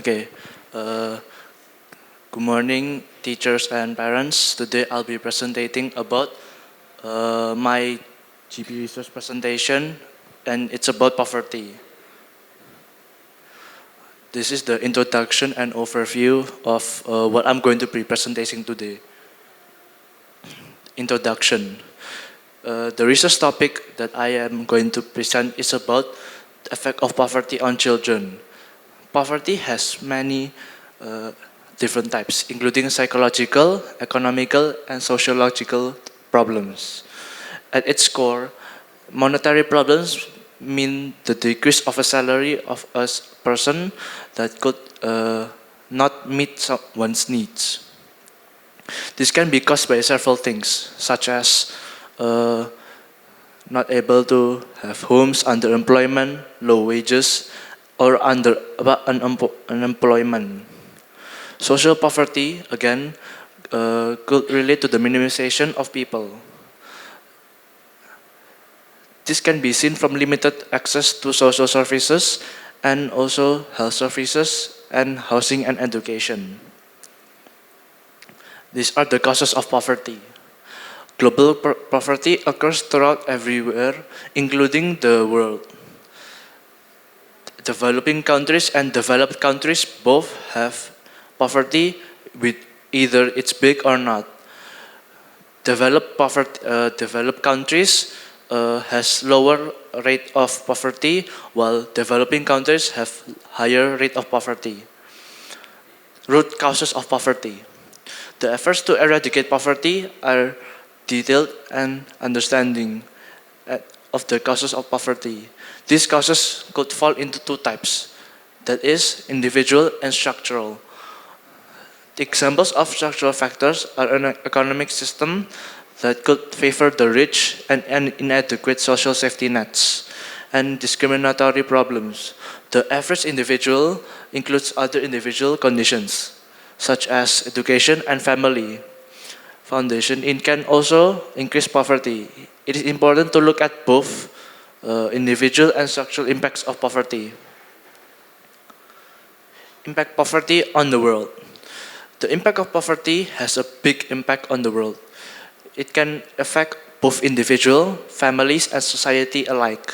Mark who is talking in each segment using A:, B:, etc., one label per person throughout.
A: Okay. Uh, Good morning, teachers and parents. Today I'll be presenting about my GP research presentation, and it's about poverty. This is the introduction and overview of what I'm going to be presenting today. Introduction. The research topic that I am going to present is about the effect of poverty on children. Poverty has many different types, including psychological, economical, and sociological problems. At its core, monetary problems mean the decrease of a salary of a person that could not meet one's needs. This can be caused by several things, such as not able to have homes, underemployment, low wages, or unemployment. Social poverty, again, could relate to the minimization of people. This can be seen from limited access to social services and also health services and housing and education. These are the causes of poverty. Global poverty occurs throughout everywhere, including the world. Developing countries and developed countries both have poverty, with either it's big or not. Developed countries has lower rate of poverty, while developing countries have higher rate of poverty. Root causes of poverty. The efforts to eradicate poverty are detailed and understanding of the causes of poverty. These causes could fall into two types, that is, individual and structural. The examples of structural factors are an economic system that could favor the rich and inadequate social safety nets, and discriminatory problems. The average individual includes other individual conditions, such as education and family foundation. It can also increase poverty. It is important to look at both individual and structural impacts of poverty. Impact poverty on the world. The impact of poverty has a big impact on the world. It can affect both individual, families, and society alike.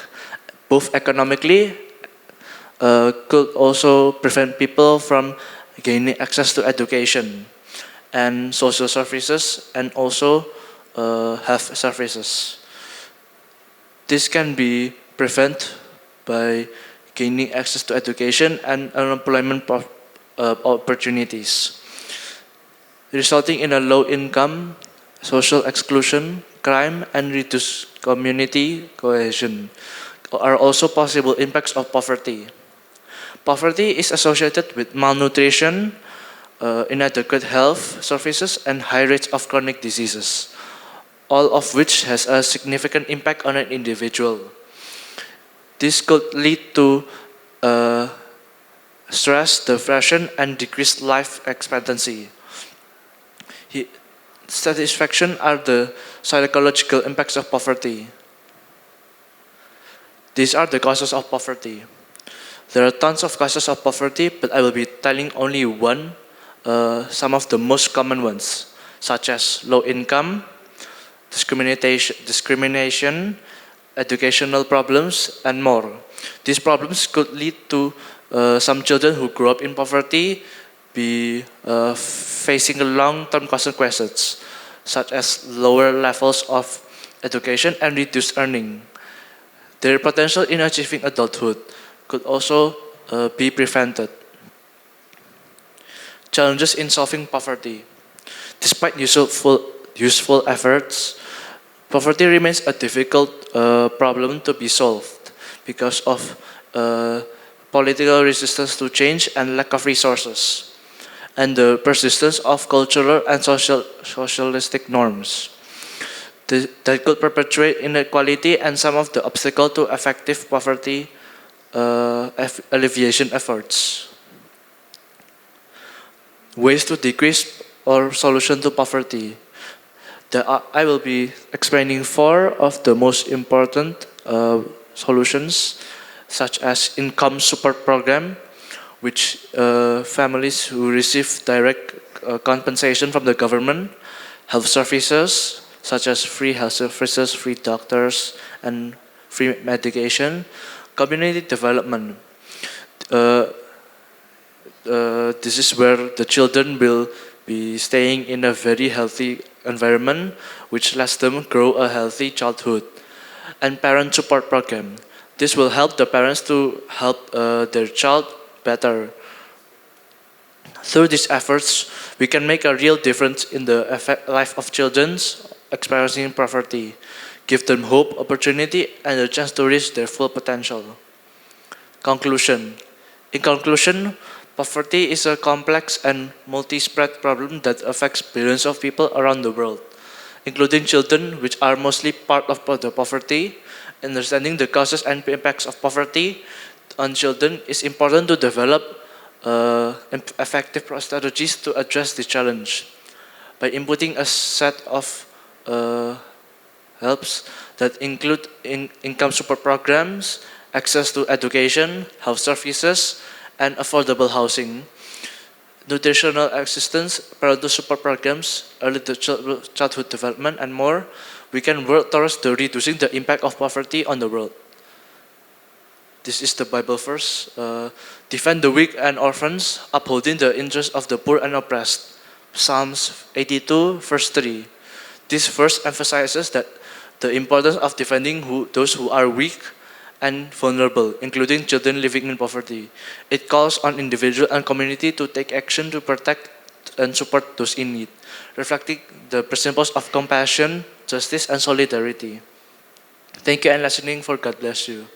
A: Both economically, could also prevent people from gaining access to education and social services, and also health services. This can be prevented by gaining access to education and unemployment opportunities, resulting in a low income, social exclusion, crime, and reduced community cohesion are also possible impacts of poverty. Poverty is associated with malnutrition, inadequate health services, and high rates of chronic diseases, all of which has a significant impact on an individual. This could lead to stress, depression, and decreased life expectancy. Satisfaction are the psychological impacts of poverty. These are the causes of poverty. There are tons of causes of poverty, but I will be telling only one, some of the most common ones, such as low income, discrimination, educational problems, and more. These problems could lead to some children who grow up in poverty be facing long-term consequences, such as lower levels of education and reduced earning. Their potential in achieving adulthood could also be prevented. Challenges in solving poverty. Despite useful efforts, poverty remains a difficult problem to be solved because of political resistance to change and lack of resources, and the persistence of cultural and socialistic norms that could perpetuate inequality and some of the obstacle to effective poverty alleviation efforts. Ways to decrease or solution to poverty. I will be explaining 4 of the most important solutions, such as income support program, which families who receive direct compensation from the government, health services such as free health services, free doctors, and free medication, community development. Uh, this is where the children will be staying in a very healthy environment, which lets them grow a healthy childhood. And parent support program. This will help the parents to help their child better. Through these efforts, we can make a real difference in the life of children experiencing poverty, give them hope, opportunity, and a chance to reach their full potential. Conclusion. In conclusion, poverty is a complex and multi-spread problem that affects billions of people around the world, including children, which are mostly part of the poverty. Understanding the causes and impacts of poverty on children is important to develop effective strategies to address the challenge. By inputting a set of helps that include income support programs, access to education, health services, and affordable housing, nutritional assistance, parental support programs, early childhood development, and more, we can work towards reducing the impact of poverty on the world. This is the Bible verse. Defend the weak and orphans, upholding the interests of the poor and oppressed. Psalms 82, verse 3. This verse emphasizes that the importance of defending those who are weak and vulnerable, including children living in poverty. It calls on individual and community to take action to protect and support those in need, reflecting the principles of compassion, justice, and solidarity. Thank you and listening for God bless you.